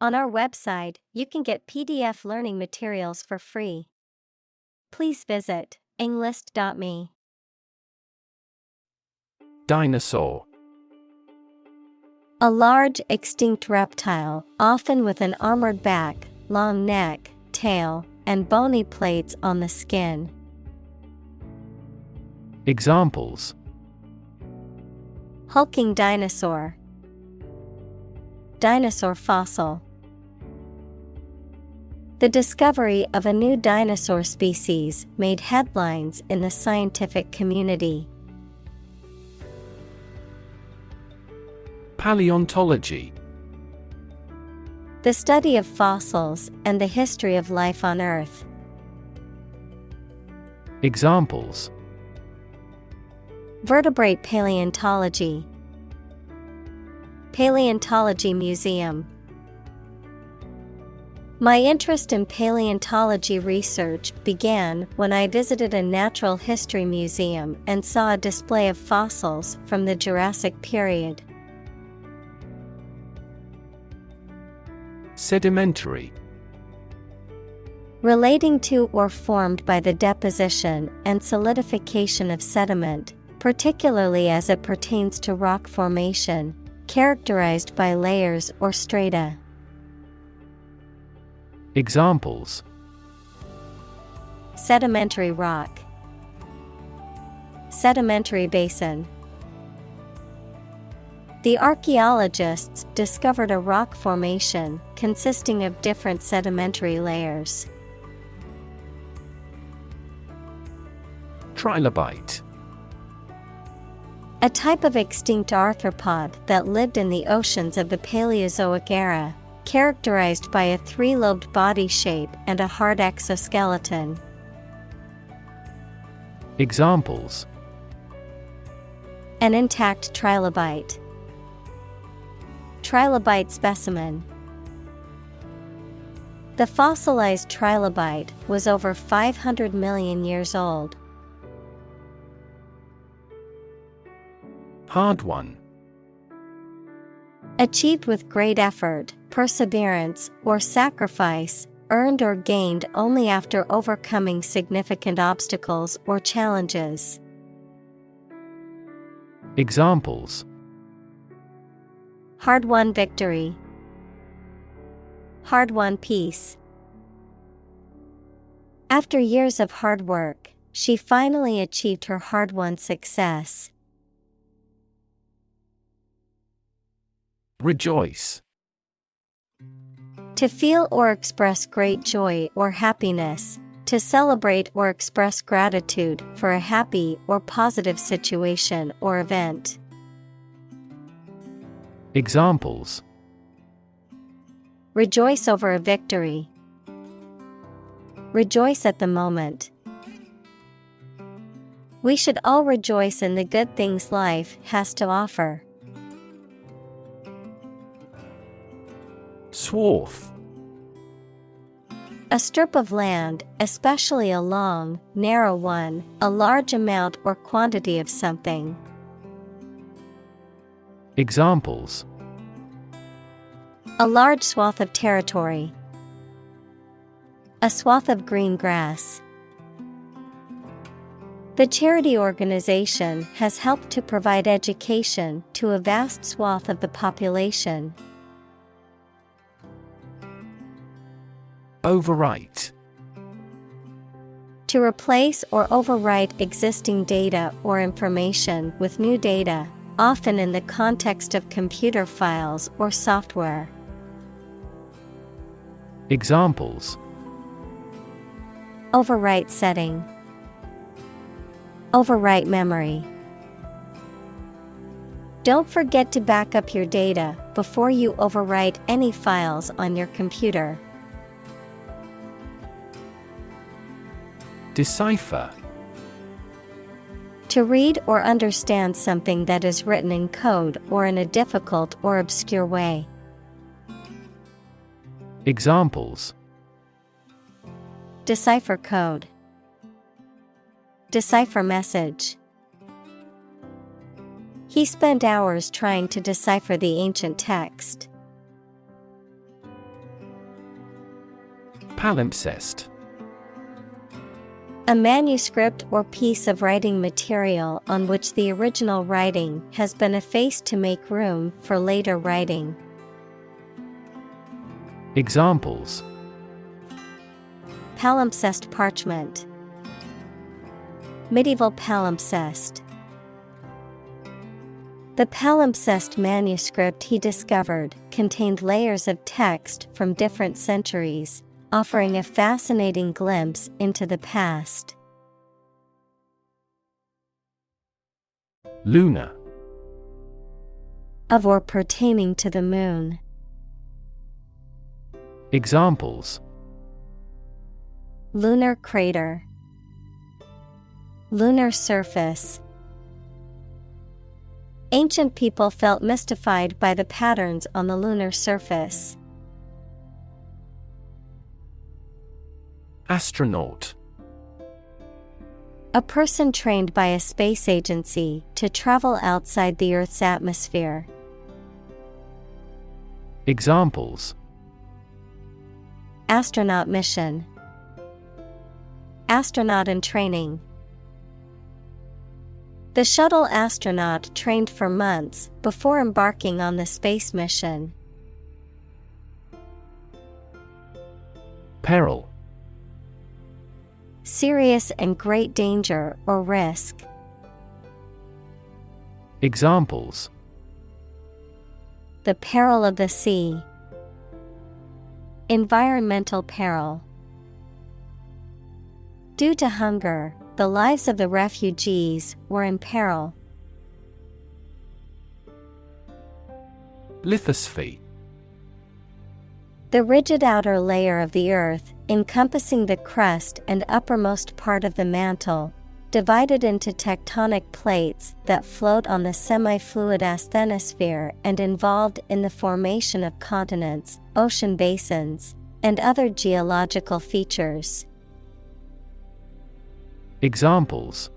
On our website, you can get PDF learning materials for free. Please visit englist.me. Dinosaur. A large extinct reptile, often with an armored back, long neck, tail, and bony plates on the skin. Examples: Hulking dinosaur. Dinosaur fossil. The discovery of a new dinosaur species made headlines in the scientific community. Paleontology. The study of fossils and the history of life on Earth. Examples: Vertebrate paleontology. Paleontology museum. My interest in paleontology research began when I visited a natural history museum and saw a display of fossils from the Jurassic period. Sedimentary. Relating to or formed by the deposition and solidification of sediment, particularly as it pertains to rock formation, characterized by layers or strata. Examples: Sedimentary rock. Sedimentary basin. The archaeologists discovered a rock formation consisting of different sedimentary layers. Trilobite. A type of extinct arthropod that lived in the oceans of the Paleozoic era, characterized by a three-lobed body shape and a hard exoskeleton. Examples: An intact trilobite. Trilobite specimen. The fossilized trilobite was over 500 million years old. Hard-won. Achieved with great effort, perseverance, or sacrifice, earned or gained only after overcoming significant obstacles or challenges. Examples: Hard-won victory. Hard-won peace. After years of hard work, she finally achieved her hard-won success. Rejoice. To feel or express great joy or happiness, to celebrate or express gratitude for a happy or positive situation or event. Examples: Rejoice over a victory. Rejoice at the moment. We should all rejoice in the good things life has to offer. Swath. A strip of land, especially a long, narrow one, a large amount or quantity of something. Examples: A large swath of territory. A swath of green grass. The charity organization has helped to provide education to a vast swath of the population. Overwrite. To replace or overwrite existing data or information with new data, often in the context of computer files or software. Examples: Overwrite setting. Overwrite memory. Don't forget to back up your data before you overwrite any files on your computer. Decipher. To read or understand something that is written in code or in a difficult or obscure way. Examples: Decipher code. Decipher message. He spent hours trying to decipher the ancient text. Palimpsest. A manuscript or piece of writing material on which the original writing has been effaced to make room for later writing. Examples: Palimpsest parchment. Medieval palimpsest. The palimpsest manuscript he discovered contained layers of text from different centuries, offering a fascinating glimpse into the past. Lunar. Of or pertaining to the moon. Examples: Lunar crater. Lunar surface. Ancient people felt mystified by the patterns on the lunar surface. Astronaut. A person trained by a space agency to travel outside the Earth's atmosphere. Examples: Astronaut mission. Astronaut in training. The shuttle astronaut trained for months before embarking on the space mission. Peril. Serious and great danger or risk. Examples: The peril of the sea. Environmental peril. Due to hunger, the lives of the refugees were in peril. Lithosphere. The rigid outer layer of the Earth, encompassing the crust and uppermost part of the mantle, divided into tectonic plates that float on the semi-fluid asthenosphere and involved in the formation of continents, ocean basins, and other geological features. Examples: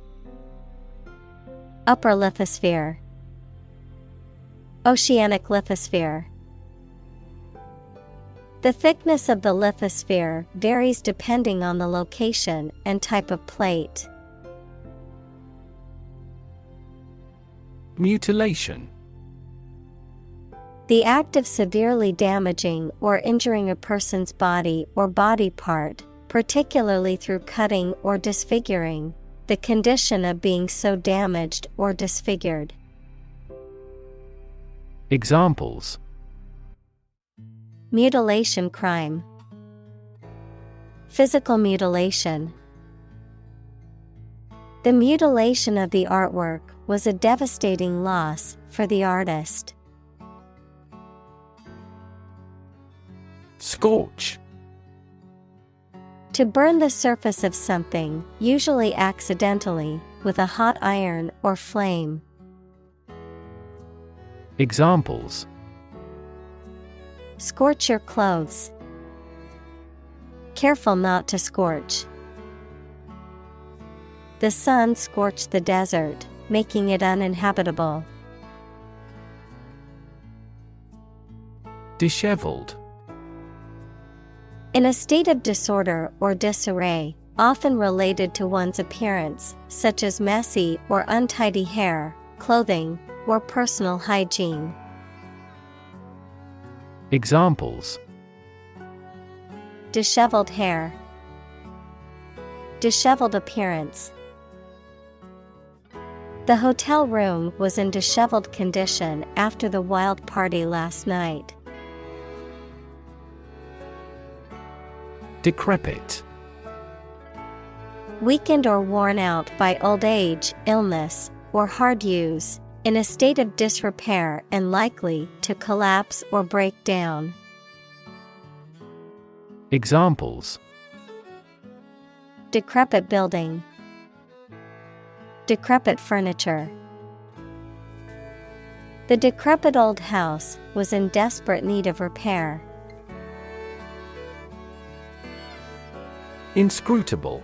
Upper lithosphere. Oceanic lithosphere. The thickness of the lithosphere varies depending on the location and type of plate. Mutilation. The act of severely damaging or injuring a person's body or body part, particularly through cutting or disfiguring, the condition of being so damaged or disfigured. Examples: Mutilation crime. Physical mutilation. The mutilation of the artwork was a devastating loss for the artist. Scorch. To burn the surface of something, usually accidentally, with a hot iron or flame. Examples: Scorch your clothes. Careful not to scorch. The sun scorched the desert, making it uninhabitable. Disheveled. In a state of disorder or disarray, often related to one's appearance, such as messy or untidy hair, clothing, or personal hygiene. Examples: Disheveled hair. Disheveled appearance. The hotel room was in disheveled condition after the wild party last night. Decrepit. Weakened or worn out by old age, illness, or hard use, in a state of disrepair and likely to collapse or break down. Examples: Decrepit building. Decrepit furniture. The decrepit old house was in desperate need of repair. Inscrutable.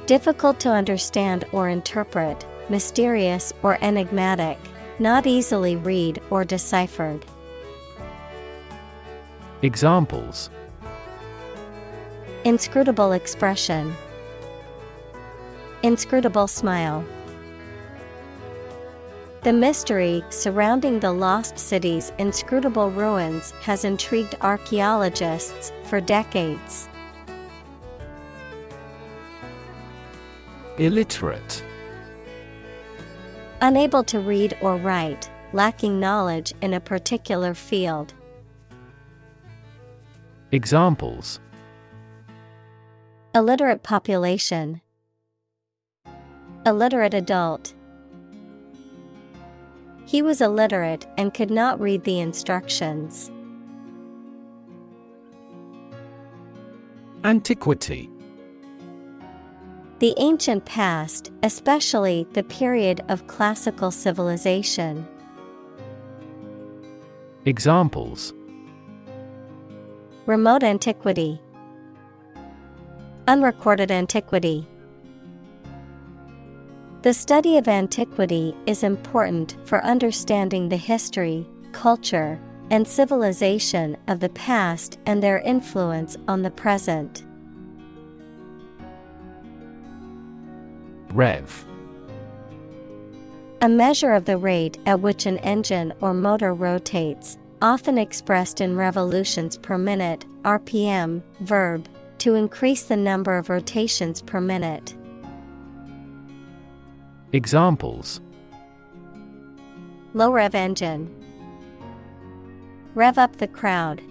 Difficult to understand or interpret, mysterious or enigmatic, not easily read or deciphered. Examples: Inscrutable expression. Inscrutable smile. The mystery surrounding the lost city's inscrutable ruins has intrigued archaeologists for decades. Illiterate. Unable to read or write, lacking knowledge in a particular field. Examples: Illiterate population. Illiterate adult. He was illiterate and could not read the instructions. Antiquity. The ancient past, especially the period of classical civilization. Examples: Remote antiquity. Unrecorded antiquity. The study of antiquity is important for understanding the history, culture, and civilization of the past and their influence on the present. Rev. A measure of the rate at which an engine or motor rotates, often expressed in revolutions per minute, RPM, verb, to increase the number of rotations per minute. Examples: Low rev engine. Rev up the crowd.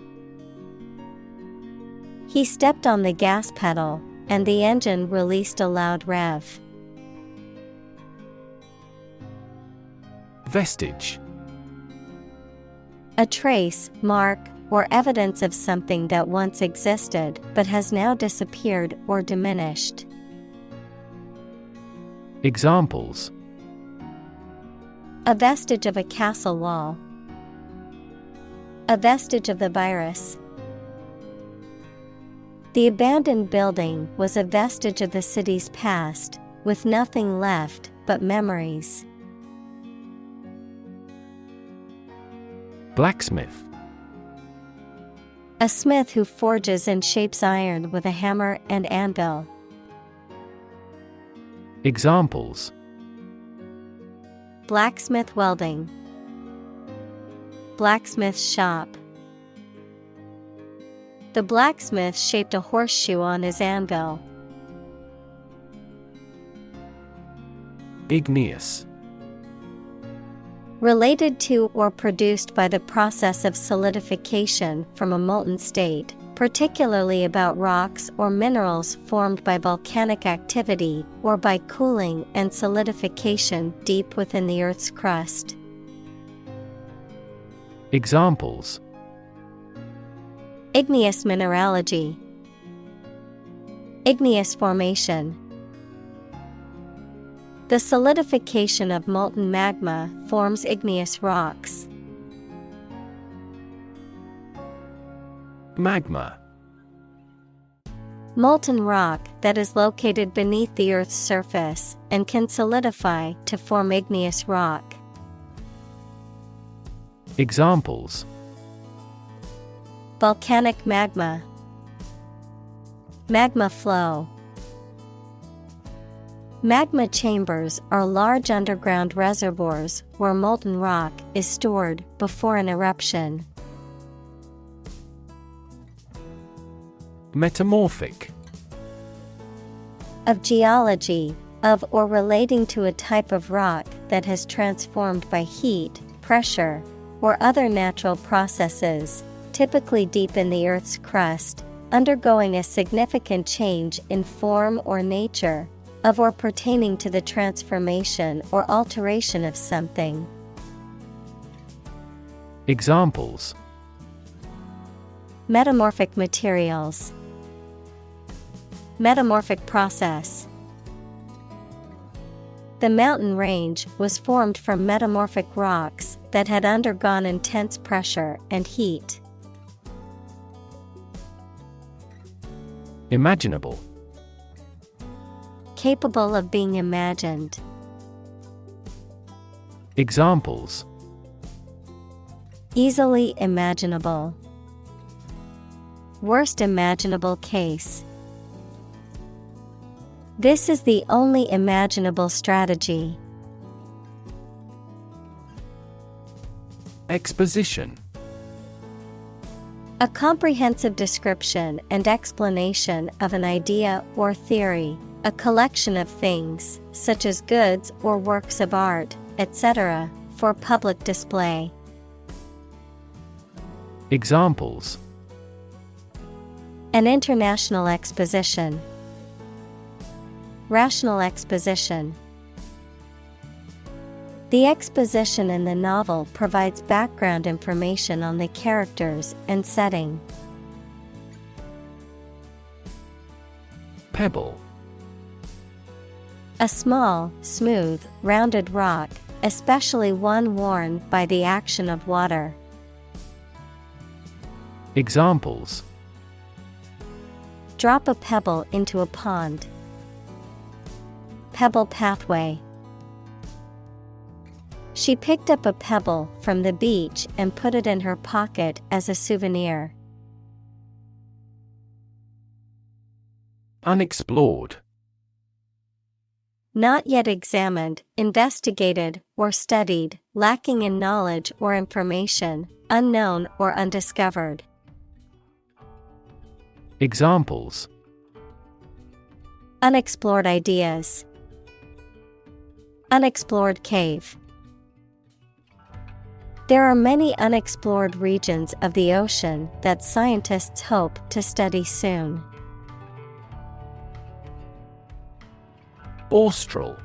He stepped on the gas pedal, and the engine released a loud rev. Vestige. A trace, mark, or evidence of something that once existed but has now disappeared or diminished. Examples: A vestige of a castle wall. A vestige of the virus. The abandoned building was a vestige of the city's past, with nothing left but memories. Blacksmith. A smith who forges and shapes iron with a hammer and anvil. Examples: Blacksmith welding. Blacksmith's shop. The blacksmith shaped a horseshoe on his anvil. Igneous. Related to or produced by the process of solidification from a molten state, particularly about rocks or minerals formed by volcanic activity or by cooling and solidification deep within the Earth's crust. Examples: Igneous mineralogy. Igneous formation. The solidification of molten magma forms igneous rocks. Magma. Molten rock that is located beneath the Earth's surface and can solidify to form igneous rock. Examples: Volcanic magma. Magma flow. Magma chambers are large underground reservoirs where molten rock is stored before an eruption. Metamorphic. Of geology, of or relating to a type of rock that has transformed by heat, pressure, or other natural processes, typically deep in the Earth's crust, undergoing a significant change in form or nature, of or pertaining to the transformation or alteration of something. Examples: Metamorphic materials. Metamorphic process. The mountain range was formed from metamorphic rocks that had undergone intense pressure and heat. Imaginable. Capable of being imagined. Examples: Easily imaginable. Worst imaginable case. This is the only imaginable strategy. Exposition. A comprehensive description and explanation of an idea or theory, a collection of things, such as goods or works of art, etc., for public display. Examples: An international exposition. Rational exposition. The exposition in the novel provides background information on the characters and setting. Pebble. A small, smooth, rounded rock, especially one worn by the action of water. Examples: Drop a pebble into a pond. Pebble pathway. She picked up a pebble from the beach and put it in her pocket as a souvenir. Unexplored. Not yet examined, investigated, or studied, lacking in knowledge or information, unknown or undiscovered. Examples: Unexplored ideas. Unexplored cave. There are many unexplored regions of the ocean that scientists hope to study soon. Austral.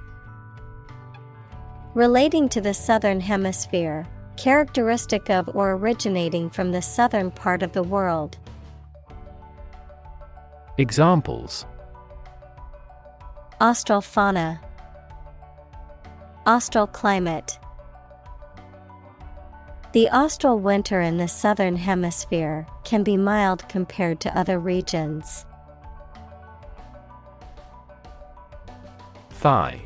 Relating to the southern hemisphere, characteristic of or originating from the southern part of the world. Examples: Austral fauna. Austral climate. The austral winter in the southern hemisphere can be mild compared to other regions. Thigh.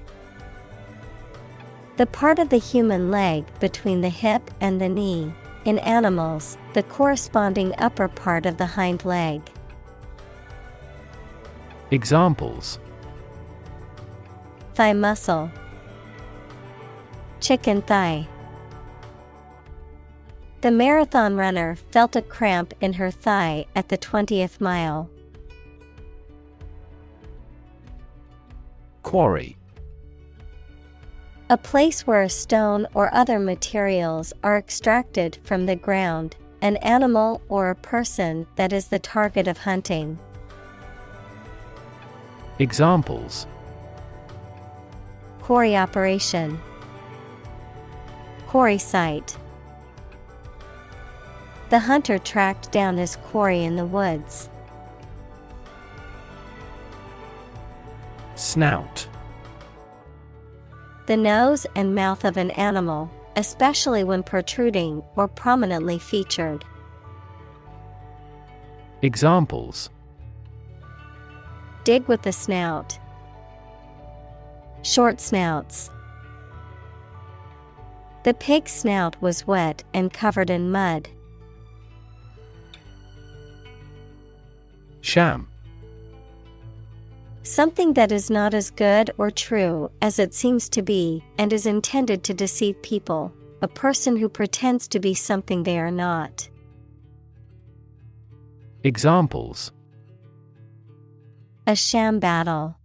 The part of the human leg between the hip and the knee. In animals, the corresponding upper part of the hind leg. Examples: Thigh muscle. Chicken thigh. The marathon runner felt a cramp in her thigh at the 20th mile. Quarry. A place where a stone or other materials are extracted from the ground, an animal or a person that is the target of hunting. Examples: Quarry operation. Quarry site. The hunter tracked down his quarry in the woods. Snout. The nose and mouth of an animal, especially when protruding or prominently featured. Examples: Dig with the snout. Short snouts. The pig's snout was wet and covered in mud. Sham. Something that is not as good or true as it seems to be and is intended to deceive people, a person who pretends to be something they are not. Examples: A sham battle.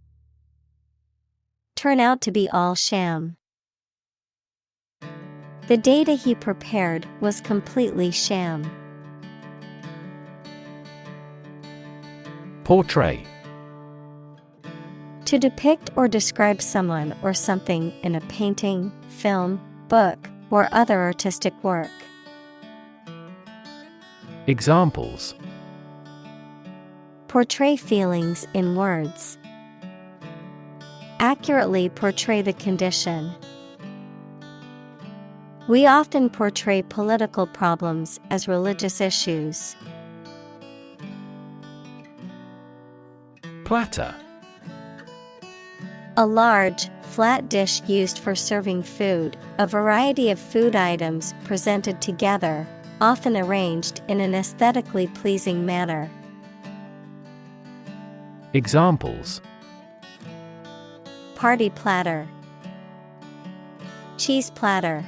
Turn out to be all sham. The data he prepared was completely sham. Portray. To depict or describe someone or something in a painting, film, book, or other artistic work. Examples: Portray feelings in words. Accurately portray the condition. We often portray political problems as religious issues. Platter. A large, flat dish used for serving food, a variety of food items presented together, often arranged in an aesthetically pleasing manner. Examples: Party platter. Cheese platter.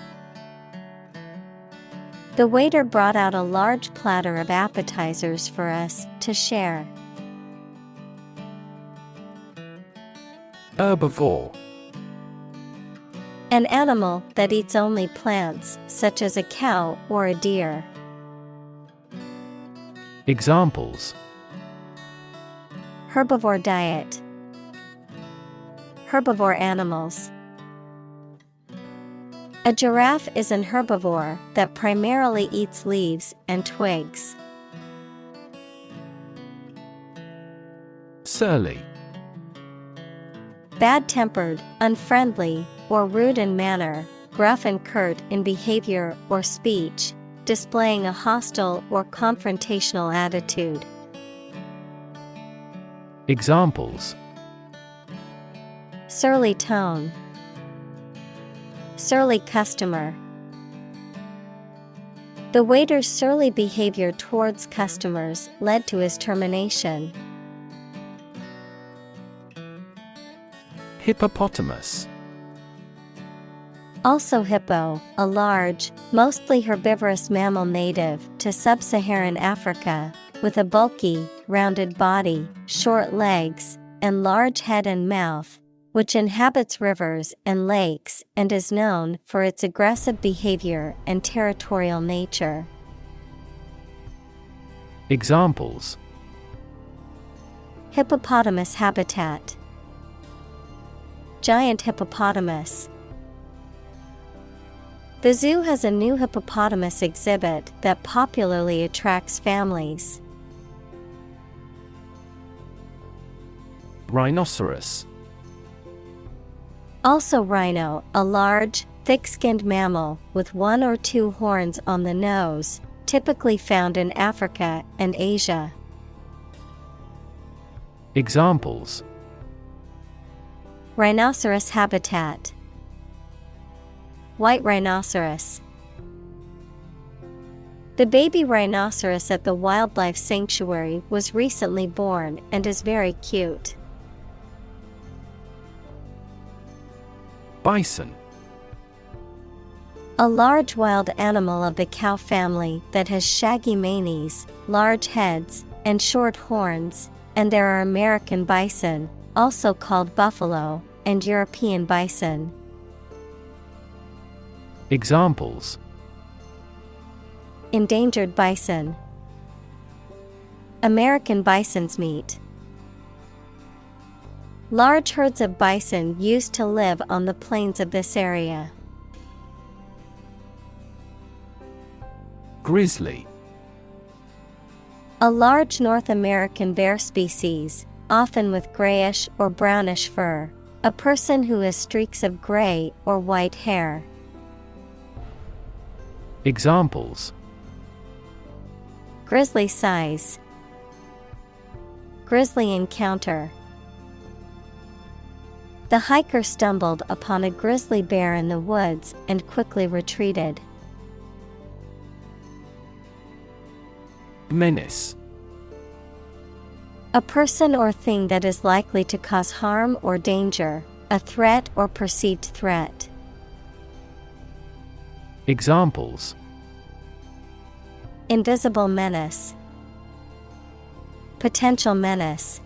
The waiter brought out a large platter of appetizers for us to share. Herbivore. An animal that eats only plants, such as a cow or a deer. Examples: Herbivore diet. Herbivore animals. A giraffe is an herbivore that primarily eats leaves and twigs. Surly. Bad-tempered, unfriendly, or rude in manner, gruff and curt in behavior or speech, displaying a hostile or confrontational attitude. Examples: Surly tone. Surly customer. The waiter's surly behavior towards customers led to his termination. Hippopotamus. Also hippo, a large, mostly herbivorous mammal native to sub-Saharan Africa, with a bulky, rounded body, short legs, and large head and mouth, which inhabits rivers and lakes and is known for its aggressive behavior and territorial nature. Examples: Hippopotamus habitat. Giant hippopotamus. The zoo has a new hippopotamus exhibit that popularly attracts families. Rhinoceros. Also rhino, a large, thick-skinned mammal with one or two horns on the nose, typically found in Africa and Asia. Examples: Rhinoceros habitat. White rhinoceros. The baby rhinoceros at the wildlife sanctuary was recently born and is very cute. Bison. A large wild animal of the cow family that has shaggy manes, large heads, and short horns, and there are American bison, also called buffalo, and European bison. Examples: Endangered bison. American bison's meat. Large herds of bison used to live on the plains of this area. Grizzly. A large North American bear species, often with grayish or brownish fur. A person who has streaks of gray or white hair. Examples: Grizzly size. Grisly encounter. The hiker stumbled upon a grizzly bear in the woods and quickly retreated. Menace. A person or thing that is likely to cause harm or danger, a threat or perceived threat. Examples: Invisible menace. Potential menace.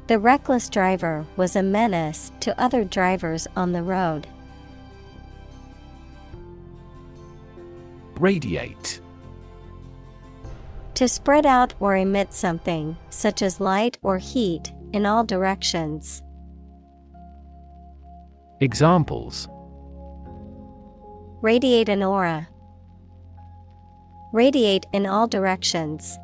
The reckless driver was a menace to other drivers on the road. Radiate. To spread out or emit something, such as light or heat, in all directions. Examples: Radiate an aura. Radiate in all directions.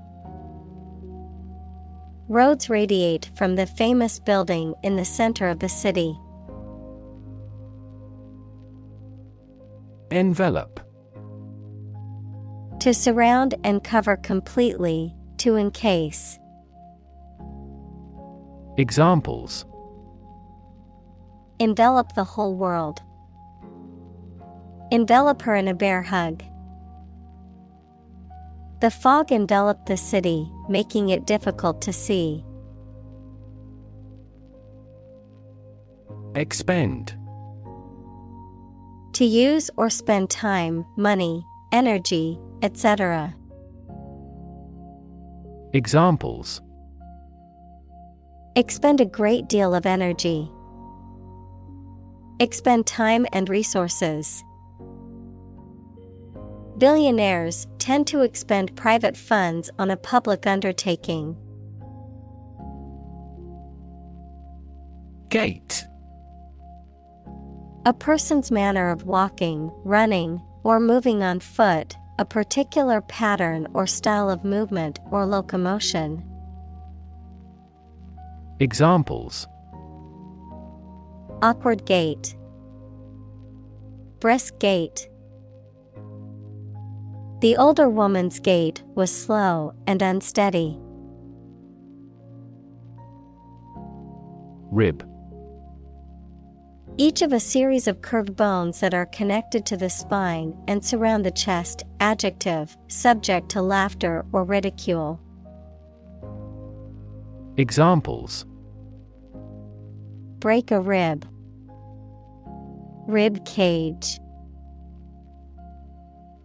Roads radiate from the famous building in the center of the city. Envelope. To surround and cover completely, to encase. Examples: Envelop the whole world. Envelop her in a bear hug. The fog enveloped the city, making it difficult to see. Expend. To use or spend time, money, energy, etc. Examples: Expend a great deal of energy. Expend time and resources. Billionaires tend to expend private funds on a public undertaking. Gait. A person's manner of walking, running, or moving on foot, a particular pattern or style of movement or locomotion. Examples: Awkward gait. Brisk gait. The older woman's gait was slow and unsteady. Rib. Each of a series of curved bones that are connected to the spine and surround the chest. Adjective, subject to laughter or ridicule. Examples: Break a rib. Rib cage.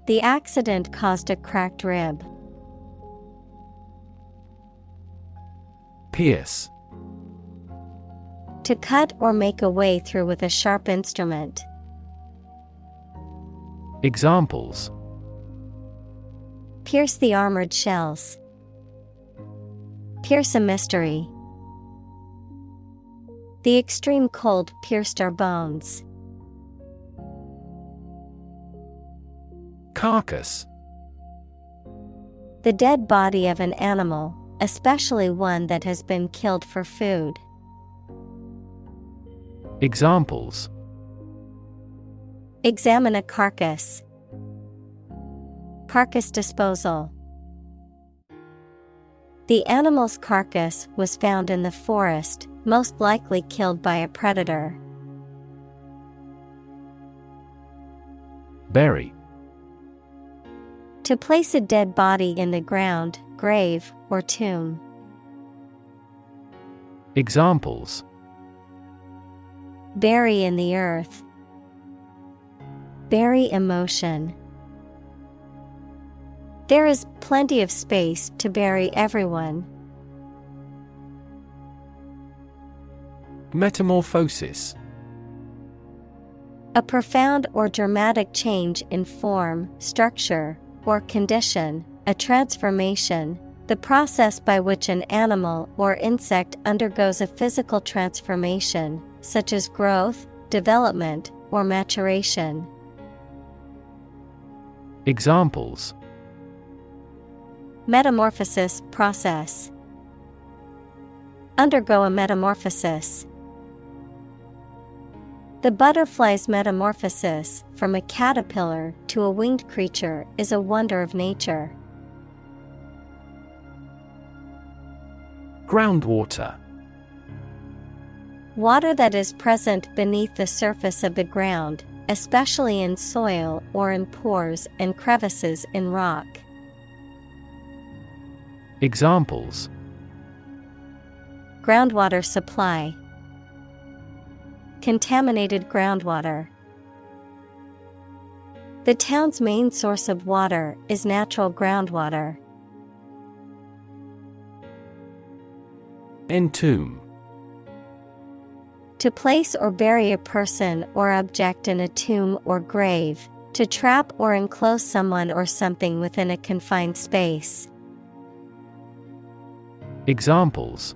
The accident caused a cracked rib. Pierce. To cut or make a way through with a sharp instrument. Examples: Pierce the armored shells. Pierce a mystery. The extreme cold pierced our bones. Carcass. The dead body of an animal, especially one that has been killed for food. Examples: Examine a carcass. Carcass disposal. The animal's carcass was found in the forest, most likely killed by a predator. Bury. To place a dead body in the ground, grave, or tomb. Examples: Bury in the earth. Bury emotion. There is plenty of space to bury everyone. Metamorphosis. A profound or dramatic change in form, structure, or condition, a transformation, the process by which an animal or insect undergoes a physical transformation, such as growth, development, or maturation. Examples: Metamorphosis process. Undergo a metamorphosis. The butterfly's metamorphosis from a caterpillar to a winged creature is a wonder of nature. Groundwater. Water that is present beneath the surface of the ground, especially in soil or in pores and crevices in rock. Examples: Groundwater supply. Contaminated groundwater. The town's main source of water is natural groundwater. Entomb. To place or bury a person or object in a tomb or grave, to trap or enclose someone or something within a confined space. Examples: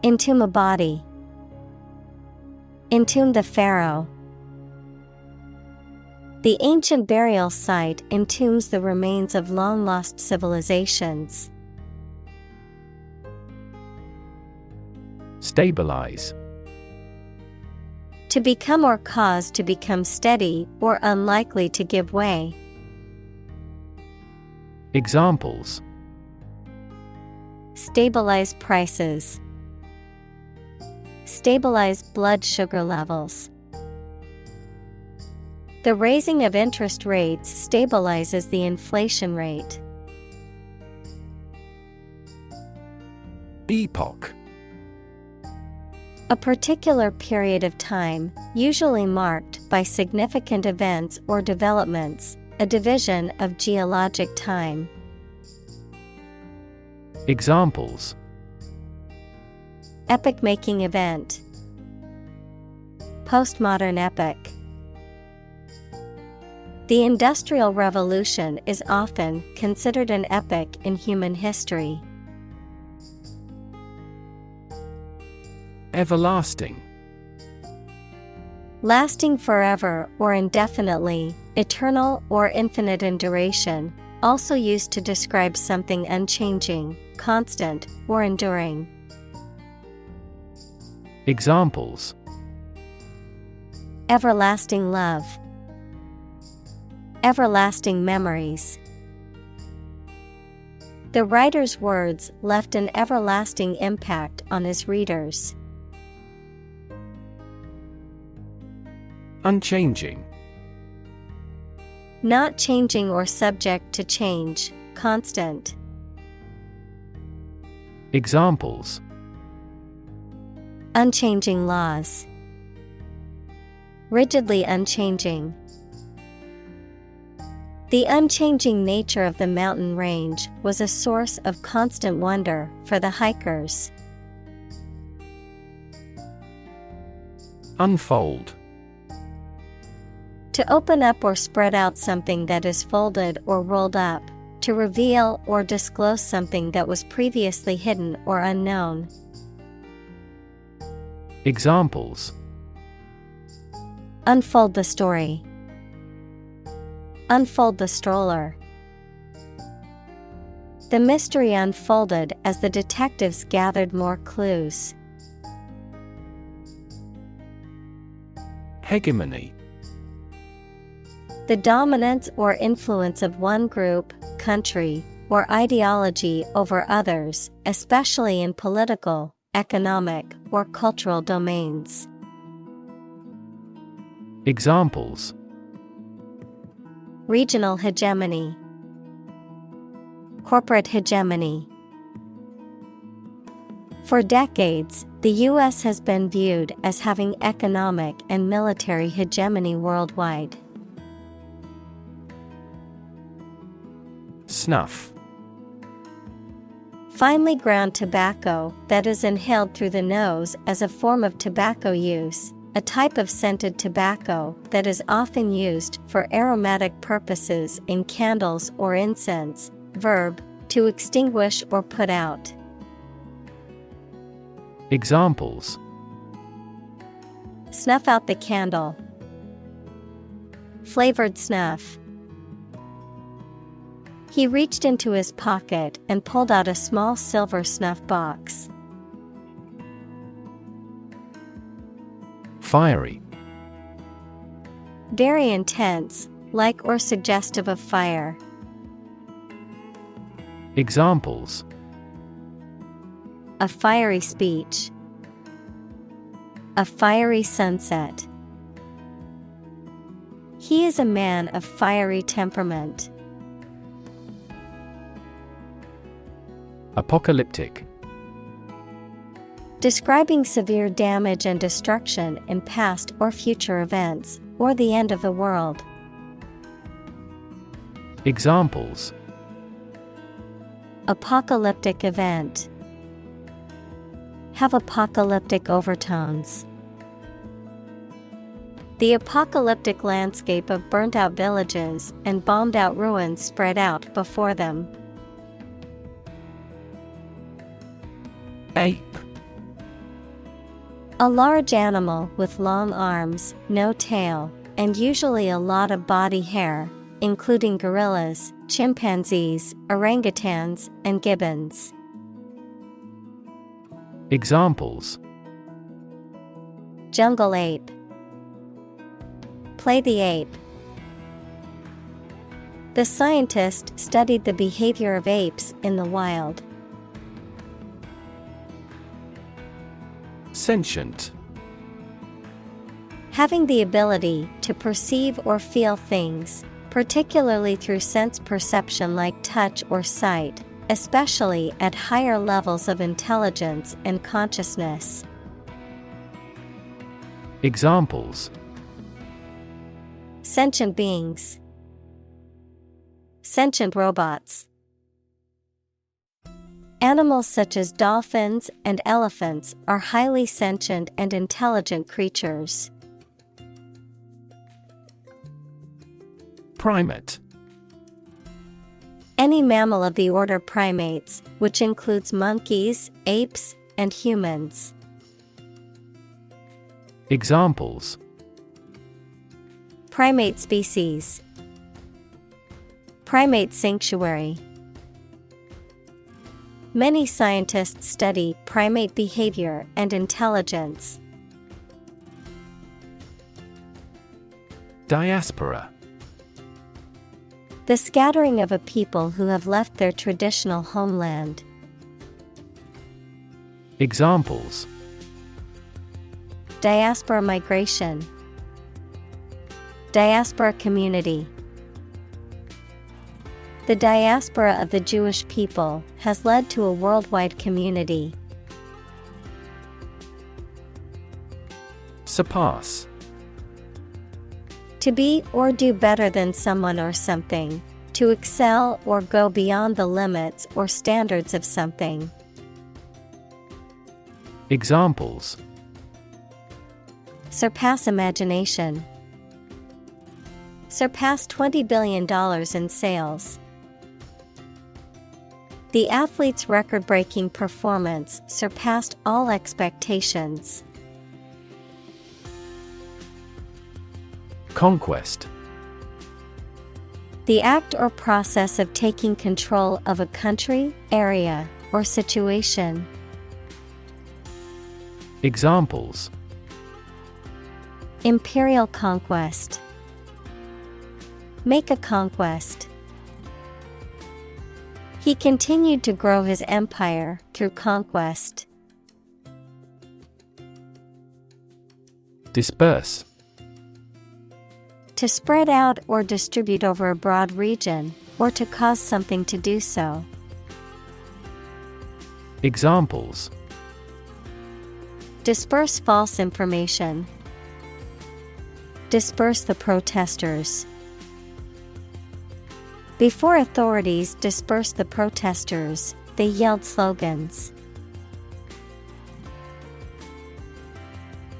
Entomb a body. Entomb the pharaoh. The ancient burial site entombs the remains of long-lost civilizations. Stabilize. To become or cause to become steady or unlikely to give way. Examples: Stabilize prices. Stabilize blood sugar levels. The raising of interest rates stabilizes the inflation rate. Epoch. A particular period of time, usually marked by significant events or developments, a division of geologic time. Examples: Epoch-making event. Postmodern epoch. The Industrial Revolution is often considered an epoch in human history. Everlasting. Lasting forever or indefinitely, eternal or infinite in duration, also used to describe something unchanging, constant, or enduring. Examples: Everlasting love. Everlasting memories. The writer's words left an everlasting impact on his readers. Unchanging. Not changing or subject to change, constant. Examples: Unchanging laws. Rigidly unchanging. The unchanging nature of the mountain range was a source of constant wonder for the hikers. Unfold. To open up or spread out something that is folded or rolled up, to reveal or disclose something that was previously hidden or unknown. Examples: Unfold the story. Unfold the stroller. The mystery unfolded as the detectives gathered more clues. Hegemony. The dominance or influence of one group, country, or ideology over others, especially in political, economic, or cultural domains. Examples: Regional hegemony. Corporate hegemony. For decades, the U.S. has been viewed as having economic and military hegemony worldwide. Snuff. Finely ground tobacco that is inhaled through the nose as a form of tobacco use, a type of scented tobacco that is often used for aromatic purposes in candles or incense. Verb, to extinguish or put out. Examples: Snuff out the candle. Flavored snuff. He reached into his pocket and pulled out a small silver snuff box. Fiery. Very intense, like or suggestive of fire. Examples: A fiery speech. A fiery sunset. He is a man of fiery temperament. Apocalyptic. Describing severe damage and destruction in past or future events, or the end of the world. Examples: Apocalyptic event. Have apocalyptic overtones. The apocalyptic landscape of burnt-out villages and bombed-out ruins spread out before them. Ape. A large animal with long arms, no tail, and usually a lot of body hair, including gorillas, chimpanzees, orangutans, and gibbons. Examples: Jungle ape. Play the ape. The scientist studied the behavior of apes in the wild. Sentient. Having the ability to perceive or feel things, particularly through sense perception like touch or sight, especially at higher levels of intelligence and consciousness. Examples: sentient beings, sentient robots. Animals such as dolphins and elephants are highly sentient and intelligent creatures. Primate. Any mammal of the order primates, which includes monkeys, apes, and humans. Examples: Primate species, primate sanctuary. Many scientists study primate behavior and intelligence. Diaspora. The scattering of a people who have left their traditional homeland. Examples: Diaspora migration, diaspora community. The diaspora of the Jewish people has led to a worldwide community. Surpass. To be or do better than someone or something. To excel or go beyond the limits or standards of something. Examples: Surpass imagination. Surpass $20 billion in sales. The athlete's record-breaking performance surpassed all expectations. Conquest. The act or process of taking control of a country, area, or situation. Examples: Imperial conquest. Make a conquest. He continued to grow his empire through conquest. Disperse. To spread out or distribute over a broad region, or to cause something to do so. Examples: Disperse false information. Disperse the protesters. Before authorities dispersed the protesters, they yelled slogans.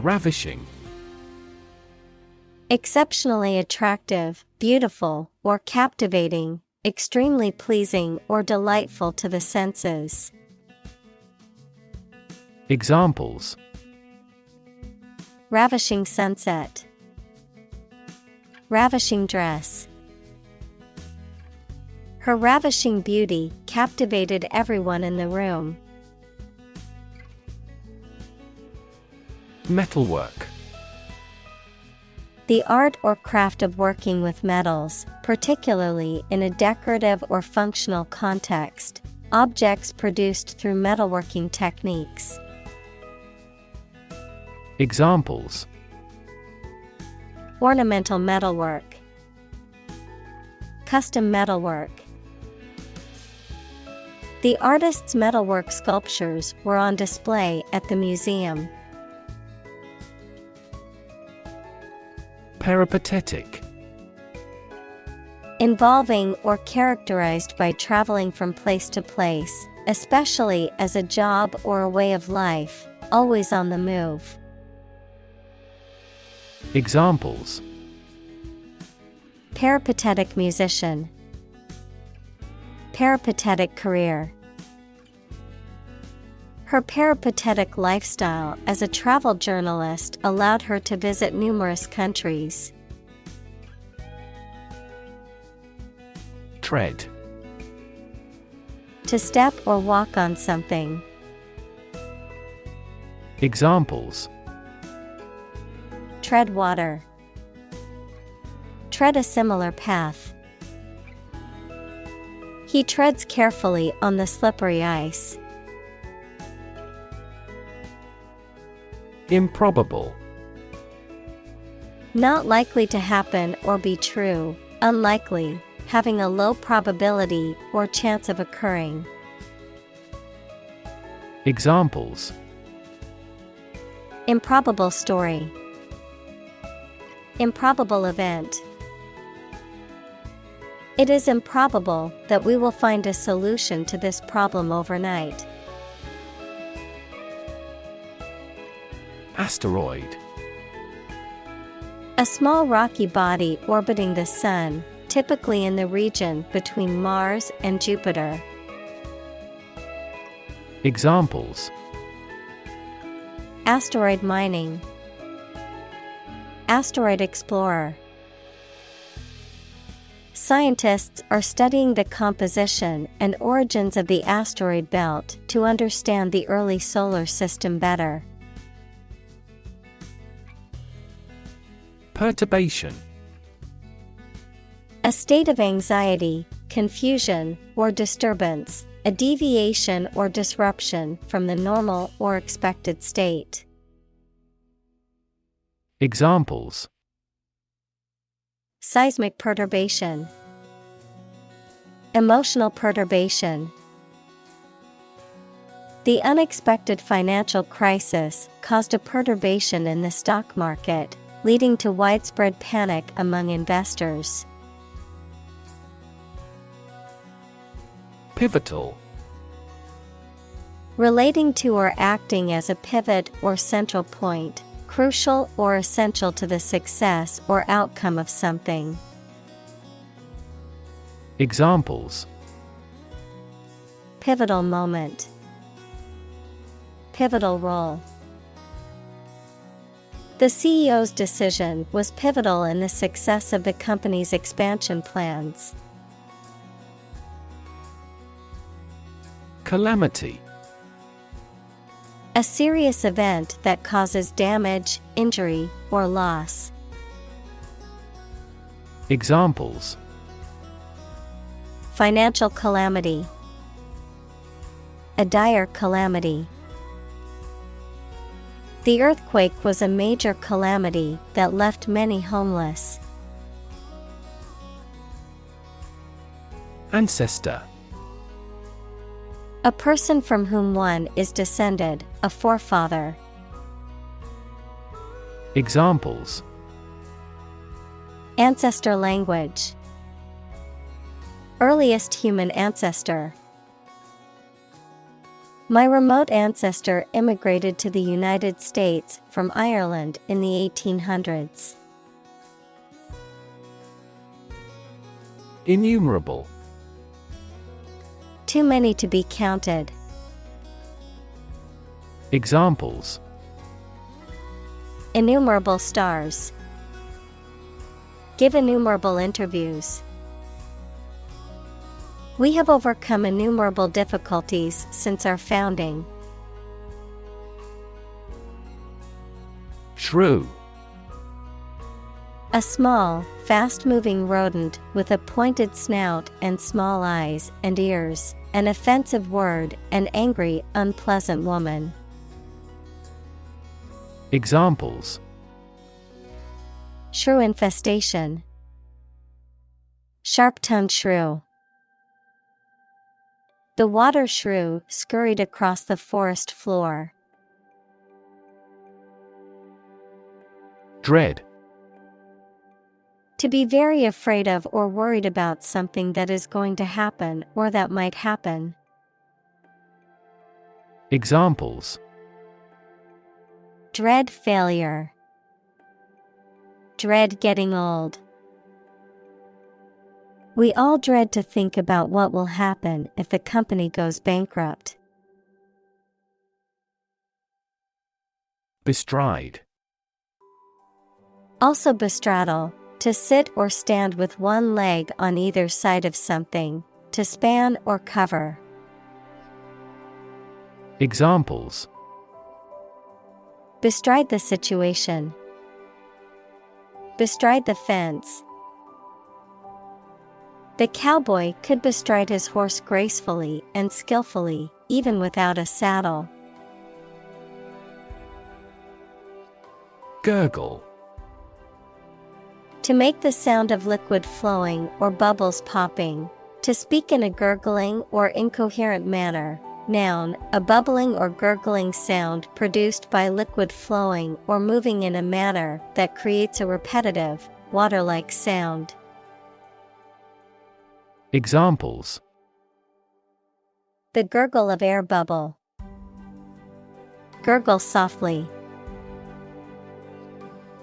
Ravishing. Exceptionally attractive, beautiful, or captivating, extremely pleasing or delightful to the senses. Examples: Ravishing sunset. Ravishing dress. Her ravishing beauty captivated everyone in the room. Metalwork. The art or craft of working with metals, particularly in a decorative or functional context. Objects produced through metalworking techniques. Examples: Ornamental metalwork. Custom metalwork. The artist's metalwork sculptures were on display at the museum. Peripatetic. Involving or characterized by traveling from place to place, especially as a job or a way of life, always on the move. Examples: Peripatetic musician. Peripatetic career. Her peripatetic lifestyle as a travel journalist allowed her to visit numerous countries. Tread. To step or walk on something. Examples: Tread water. Tread a similar path. He treads carefully on the slippery ice. Improbable. Not likely to happen or be true, unlikely, having a low probability or chance of occurring. Examples: Improbable story. Improbable event. It is improbable that we will find a solution to this problem overnight. Asteroid. A small rocky body orbiting the Sun, typically in the region between Mars and Jupiter. Examples: Asteroid mining. Asteroid explorer. Scientists are studying the composition and origins of the asteroid belt to understand the early solar system better. Perturbation. A state of anxiety, confusion, or disturbance, a deviation or disruption from the normal or expected state. Examples: Seismic perturbation. Emotional perturbation. The unexpected financial crisis caused a perturbation in the stock market, leading to widespread panic among investors. Pivotal. Relating to or acting as a pivot or central point, crucial or essential to the success or outcome of something. Examples: Pivotal moment. Pivotal role. The CEO's decision was pivotal in the success of the company's expansion plans. Calamity. A serious event that causes damage, injury, or loss. Examples: Financial calamity. A dire calamity. The earthquake was a major calamity that left many homeless. Ancestor. A person from whom one is descended, a forefather. Examples: Ancestor language. Earliest human ancestor. My remote ancestor immigrated to the United States from Ireland in the 1800s. Innumerable. Too many to be counted. Examples: Innumerable stars. Give innumerable interviews. We have overcome innumerable difficulties since our founding. Shrew. A small, fast-moving rodent with a pointed snout and small eyes and ears, an offensive word, an angry, unpleasant woman. Examples: Shrew infestation. Sharp-tongued shrew. The water shrew scurried across the forest floor. Dread. To be very afraid of or worried about something that is going to happen or that might happen. Examples: Dread failure. Dread getting old. We all dread to think about what will happen if the company goes bankrupt. Bestride. Also bestraddle, to sit or stand with one leg on either side of something, to span or cover. Examples: Bestride the situation. Bestride the fence. The cowboy could bestride his horse gracefully and skillfully, even without a saddle. Gurgle. To make the sound of liquid flowing or bubbles popping, to speak in a gurgling or incoherent manner, Noun, a bubbling or gurgling sound produced by liquid flowing or moving in a manner that creates a repetitive, water-like sound. Examples: The gurgle of air bubble. Gurgle softly.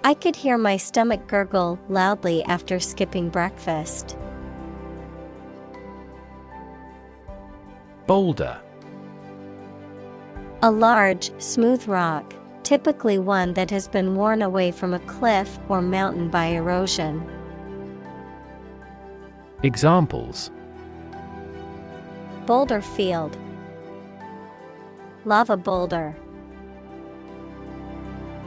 I could hear my stomach gurgle loudly after skipping breakfast. Boulder. A large, smooth rock, typically one that has been worn away from a cliff or mountain by erosion. Examples: Boulder field. Lava boulder.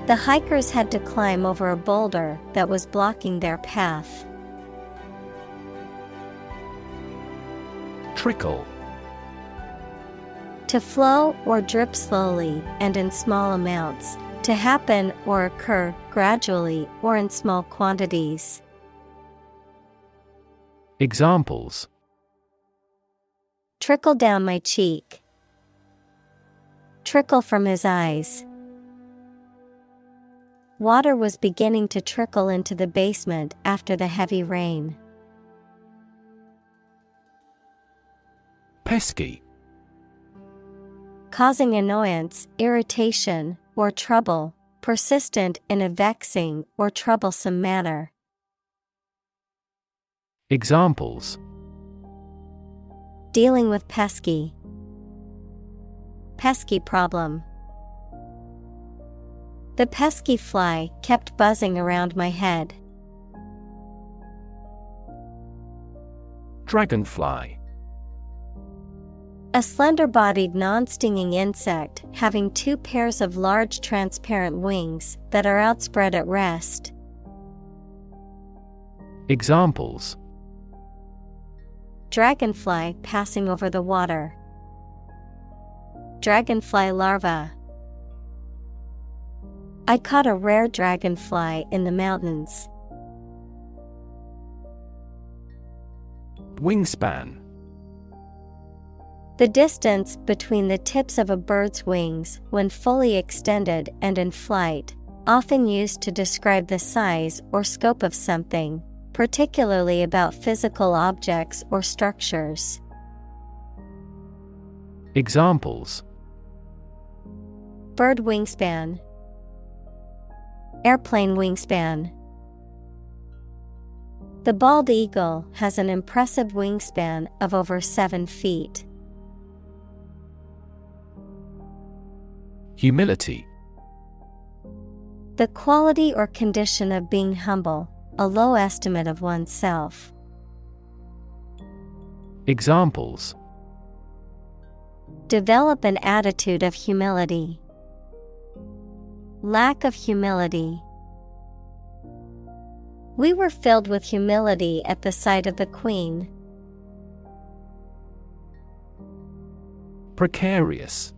The hikers had to climb over a boulder that was blocking their path. Trickle. To flow or drip slowly and in small amounts, to happen or occur gradually or in small quantities. Examples: Trickle down my cheek. Trickle from his eyes. Water was beginning to trickle into the basement after the heavy rain. Pesky. Causing annoyance, irritation, or trouble, persistent in a vexing or troublesome manner. Examples: Dealing with pesky. Pesky problem. The pesky fly kept buzzing around my head. Dragonfly. A slender-bodied non-stinging insect having two pairs of large transparent wings that are outspread at rest. Examples: Dragonfly passing over the water. Dragonfly larva. I caught a rare dragonfly in the mountains. Wingspan. The distance between the tips of a bird's wings when fully extended and in flight, often used to describe the size or scope of something, particularly about physical objects or structures. Examples: Bird wingspan. Airplane wingspan. The bald eagle has an impressive wingspan of over 7 feet. Humility. The quality or condition of being humble, a low estimate of oneself. Examples: Develop an attitude of humility. Lack of humility. We were filled with humility at the sight of the Queen. Precarious.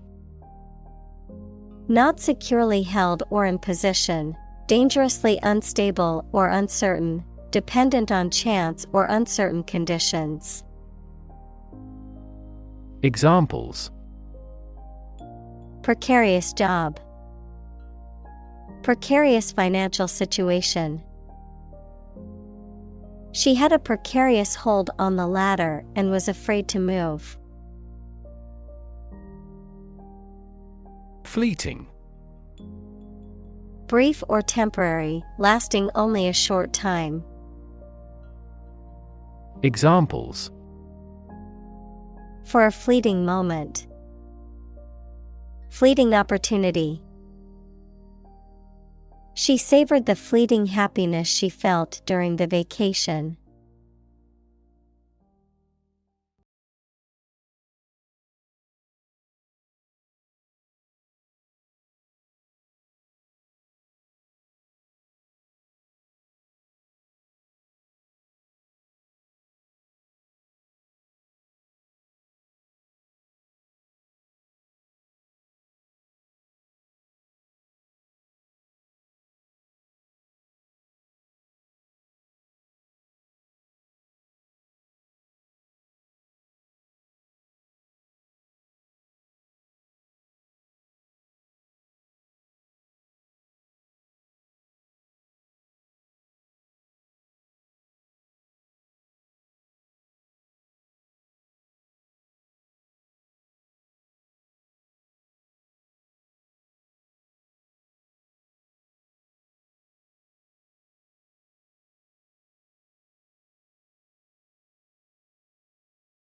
Not securely held or in position, dangerously unstable or uncertain, dependent on chance or uncertain conditions. Examples: Precarious job. Precarious financial situation. She had a precarious hold on the ladder and was afraid to move. Fleeting. Brief or temporary, lasting only a short time. Examples: For a fleeting moment. Fleeting opportunity. She savored the fleeting happiness she felt during the vacation.